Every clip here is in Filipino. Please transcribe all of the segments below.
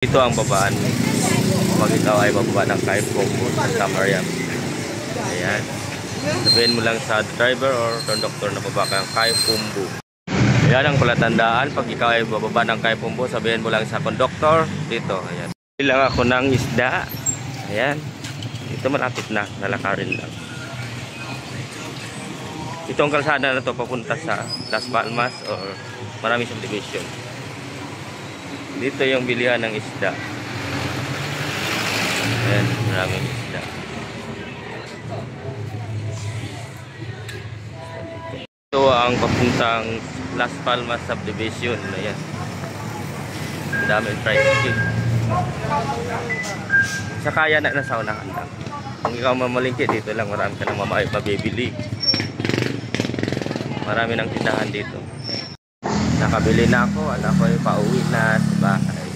Ito ang babaan pag ikaw ay bababa ng Kai Pumbu sa Samariam. Ayan. Sabihin mo lang sa driver or conductor na baba ka ng Kai Pumbu. Ayan ang palatandaan. Pag ikaw ay bababa ng Kai Pumbu, sabihin mo lang sa conductor dito. Ayan. Bilang ako ng isda. Ayan. Ito malapit na. Nalakarin lang. Itong kalsada na to papunta sa Las Palmas or Marami Subdivision. Dito yung bilihan ng isda. Ayan, maraming isda. Ito ang papuntang Las Palmas Subdivision. Ayan. Ang daming tricycle. Sa kaya na nasa unahan lang. Kung ikaw mamalingki, dito lang marami ka nang mabibili. Marami ng tindahan dito. Nakabili na ako. Anak ko ay pauwi na sa bahay.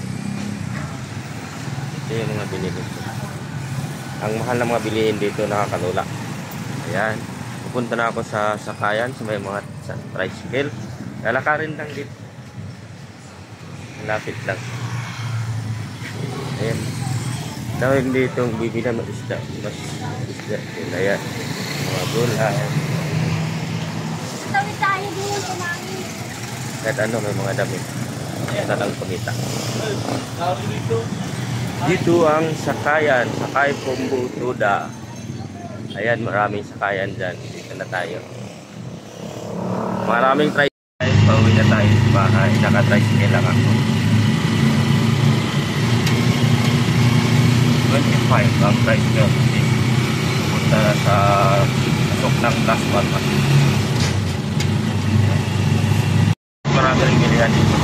Ito yung mga binili ko. Ang mahal ng mga bilihin dito nakakalula. Ayan. Pupunta na ako sa sakayan sa may mga tricycle. Lalakarin lang dito. Malapit lang. Ayan. Dahil dito ang bibili ng isda. Mas isda. Ayan. Mga gulay. Tawid tayo doon sa mami. Kahit ano, may mga damit. Ito lang pangita. Dito ang sakayan. Sakay Pumbu Tuda. Ayan, maraming sakayan dyan. Dito na tayo. Maraming tricycle. Pauwi na tayo sa bahay. Naka-tricycle lang ako. 25 ang tricycle. Punta sa pasok ng Las Palmas. Marami rin bilihan dito.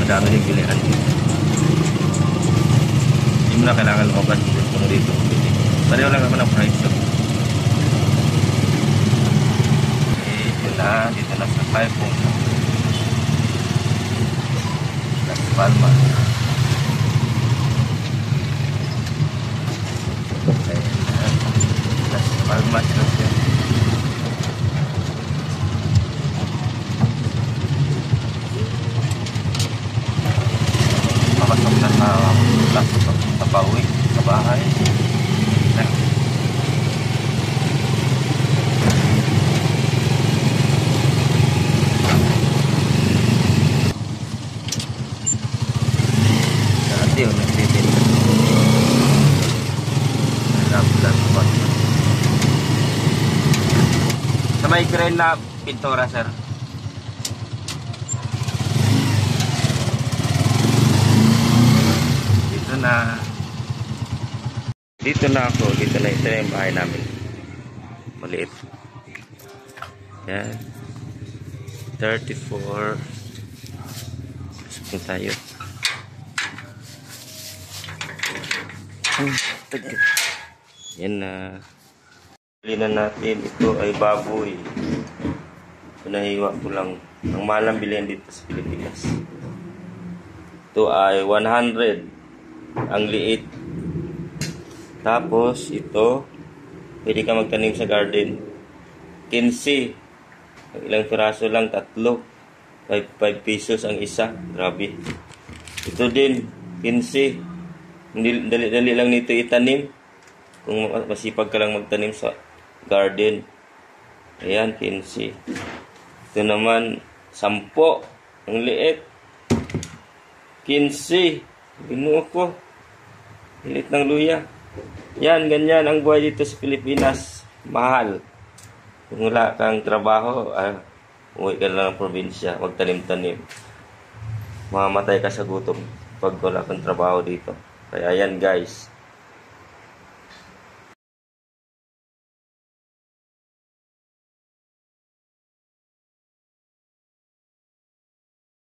Madami rin bilihan dito. Hindi mo na kailangan lumabas dito. Pareho lang naman ang price. Dito na sa Kai Pumbu Las Palmas. Las Palmas siya. Papasok na sa pauwi sa bahay. Dati yung nagtitinda. Sa may crane na pintura, sir. Dito na ako. Dito na yung bahay namin. Maliit. Yan. 34. Pasok tayo. Yan na. Bilhin na natin. Ito ay baboy. Pinahiwa ko lang. Ang mahal ang bilhin dito sa Pilipinas. Ito ay 100. Ang liit. Tapos ito, pwede ka magtanim sa garden. 15. Ang ilang piraso lang, 3. 5 pesos ang isa. Grabe. Ito din, 15. Dali lang nito itanim. Kung masipag ka lang magtanim sa garden. Ayan, 15. Ito naman, 10. Ang liit. 15. Binuo ko. Liit ng luya. Yan, ganyan ang buhay dito sa Pilipinas. Mahal. Kung wala kang trabaho, uwi ka lang ng probinsya, magtanim-tanim. Mamamatay ka sa gutom pag wala kang trabaho dito. Kaya yan guys.